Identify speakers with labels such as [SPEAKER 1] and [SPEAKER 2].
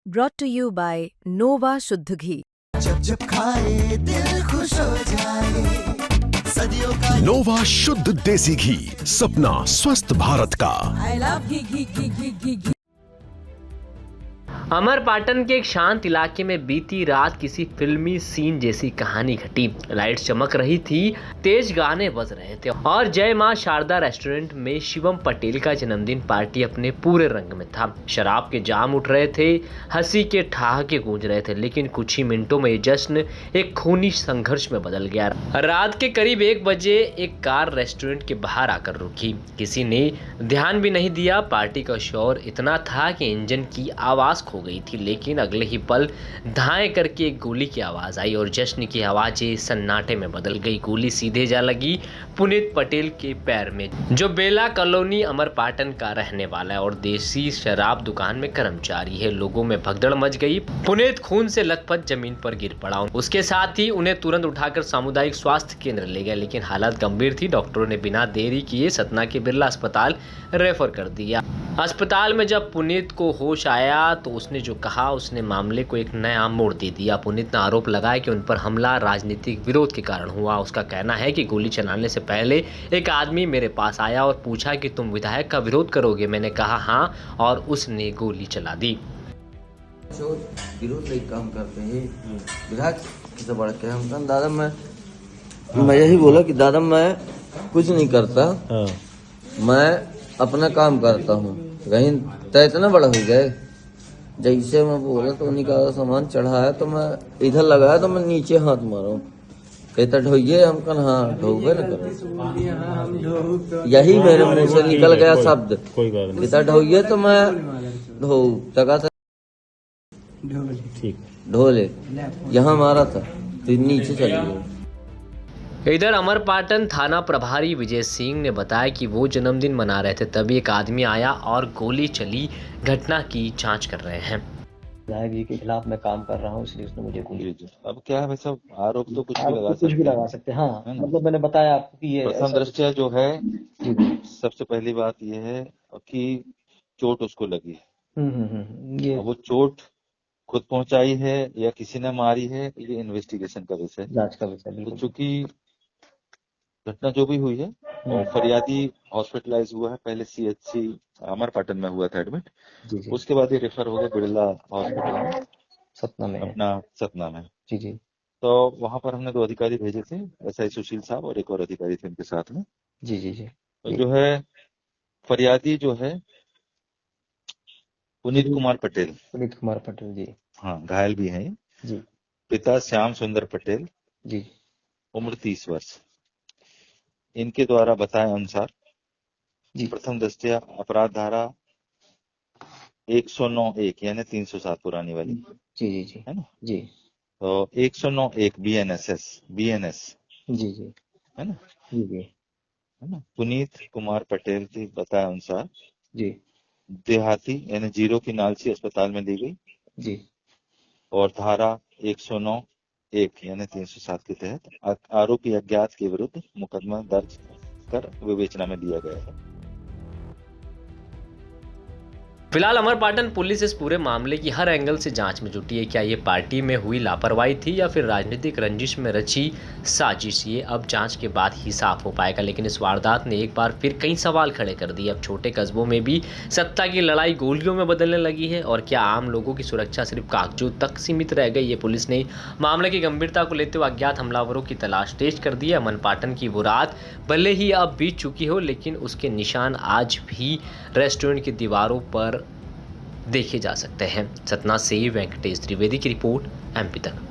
[SPEAKER 1] brought to you by Nova शुद्ध घी।
[SPEAKER 2] जब जब खाए दिल खुश हो जाए, सदियों का
[SPEAKER 3] नोवा शुद्ध देसी घी, सपना स्वस्थ भारत का।
[SPEAKER 1] I love घी।
[SPEAKER 4] अमरपाटन के एक शांत इलाके में बीती रात किसी फिल्मी सीन जैसी कहानी घटी। लाइट चमक रही थी, तेज गाने बज रहे थे और जय मां शारदा रेस्टोरेंट में शिवम पटेल का जन्मदिन पार्टी अपने पूरे रंग में था। शराब के जाम उठ रहे थे, हंसी के ठहाके गूंज रहे थे, लेकिन कुछ ही मिनटों में ये जश्न एक खूनी संघर्ष में बदल गया। रात के करीब 1 बजे एक कार रेस्टोरेंट के बाहर आकर रुकी। किसी ने ध्यान भी नहीं दिया। पार्टी का शोर इतना था कि इंजन की आवाज खो गई थी, लेकिन अगले ही पल धाएं करके एक गोली की आवाज आई और जश्न की आवाजें सन्नाटे में बदल गई। गोली सीधे जा लगी पुनीत पटेल के पैर में, जो बेला कॉलोनी अमरपाटन का रहने वाला है और देसी शराब दुकान में कर्मचारी है। लोगों में भगदड़ मच गई। पुनीत खून से लथपथ जमीन पर गिर पड़ा। उसके साथ ही उन्हें तुरंत उठाकर सामुदायिक स्वास्थ्य केंद्र ले गया, लेकिन हालत गंभीर थी। डॉक्टरों ने बिना देरी किए सतना के बिरला अस्पताल रेफर कर दिया। अस्पताल में जब पुनीत को होश आया तो उसने जो कहा, उसने मामले को एक नया मोड़ दे दिया। पुनीत ने आरोप लगाया कि उन पर हमला राजनीतिक विरोध के कारण हुआ। उसका कहना है कि गोली चलाने से पहले एक आदमी मेरे पास आया और पूछा कि तुम विधायक का विरोध करोगे। मैंने कहा हाँ, और उसने गोली चला दी।
[SPEAKER 5] विरोध नहीं काम करते हैं विधायक से बढ़ के हम कहा दादा मैं यही बोला कि दादा मैं कुछ नहीं करता, मैं अपना काम करता हूँ। कहीं तय इतना बड़ा हो गए, जैसे मैं बोला तो उन्हीं का सामान चढ़ाया तो मैं इधर लगाया तो मैं नीचे हाथ मारा। कहता ढोइए, हम कहा हाँ ढोगे न करो। यही मेरे मुंह से निकल गया शब्द। कहता ढोइए तो मैं ढो तका था, ढोले यहाँ मारा था तो नीचे चली गई।
[SPEAKER 4] इधर अमरपाटन थाना प्रभारी विजय सिंह ने बताया कि वो जन्मदिन मना रहे थे, तभी एक आदमी आया और गोली चली। घटना की जांच कर रहे हैं।
[SPEAKER 6] विधायक जी के खिलाफ मैं काम कर रहा हूँ, इसलिए उसने मुझे गोली।
[SPEAKER 7] अब क्या है भाई साहब, आरोप तो कुछ भी लगा सकते हैं।
[SPEAKER 6] हाँ, मतलब मैंने बताया आपको कि ये
[SPEAKER 7] प्रथम दृष्टया जो है, सबसे पहली बात ये है कि चोट उसको लगी है।
[SPEAKER 6] ये
[SPEAKER 7] वो चोट खुद पहुंचाई है या किसी ने मारी है, ये इन्वेस्टिगेशन का विषय,
[SPEAKER 6] जांच का विषय।
[SPEAKER 7] तो चूंकि घटना जो भी हुई है और फरियादी हॉस्पिटलाइज हुआ है, पहले CHC अमरपाटन में हुआ था एडमिट, उसके बाद ये रेफर हो गया बिरला हॉस्पिटल में
[SPEAKER 6] सतना में,
[SPEAKER 7] अपना सतना में।
[SPEAKER 6] जी।
[SPEAKER 7] तो वहां पर हमने 2 अधिकारी भेजे थे, SI सुशील साहब और एक और अधिकारी थे उनके साथ में।
[SPEAKER 6] जी।
[SPEAKER 7] तो जो है फरियादी जो है पुनीत कुमार पटेल
[SPEAKER 6] जी।
[SPEAKER 7] हाँ, घायल भी हैं
[SPEAKER 6] जी।
[SPEAKER 7] पिता श्याम सुंदर पटेल
[SPEAKER 6] जी,
[SPEAKER 7] उम्र 30 वर्ष। इनके द्वारा बताए अनुसार प्रथम दृष्टया अपराध धारा 109(1) यानी 307 पुरानी वाली,
[SPEAKER 6] जी
[SPEAKER 7] है ना
[SPEAKER 6] जी।
[SPEAKER 7] तो 109(1) BNS
[SPEAKER 6] जी
[SPEAKER 7] है ना,
[SPEAKER 6] जी
[SPEAKER 7] है ना। पुनीत कुमार पटेल के बताए अनुसार
[SPEAKER 6] जी
[SPEAKER 7] देहाती यानी 0 की नालसी अस्पताल में ली गई
[SPEAKER 6] जी।
[SPEAKER 7] और धारा 109(1) यानी 307 के तहत आरोपी अज्ञात के विरुद्ध मुकदमा दर्ज कर विवेचना में दिया गया है।
[SPEAKER 4] फिलहाल अमरपाटन पुलिस इस पूरे मामले की हर एंगल से जांच में जुटी है। क्या ये पार्टी में हुई लापरवाही थी या फिर राजनीतिक रंजिश में रची साजिश, ये अब जांच के बाद ही साफ हो पाएगा। लेकिन इस वारदात ने एक बार फिर कई सवाल खड़े कर दिए। अब छोटे कस्बों में भी सत्ता की लड़ाई गोलियों में बदलने लगी है, और क्या आम लोगों की सुरक्षा सिर्फ कागजों तक सीमित रह गई है। पुलिस ने मामले की गंभीरता को लेते हुए अज्ञात हमलावरों की तलाश तेज कर दी है। अमरपाटन की वो रात भले ही अब बीत चुकी हो, लेकिन उसके निशान आज भी रेस्टोरेंट की दीवारों पर देखे जा सकते हैं। सतना से वेंकटेश त्रिवेदी की रिपोर्ट, MP तक।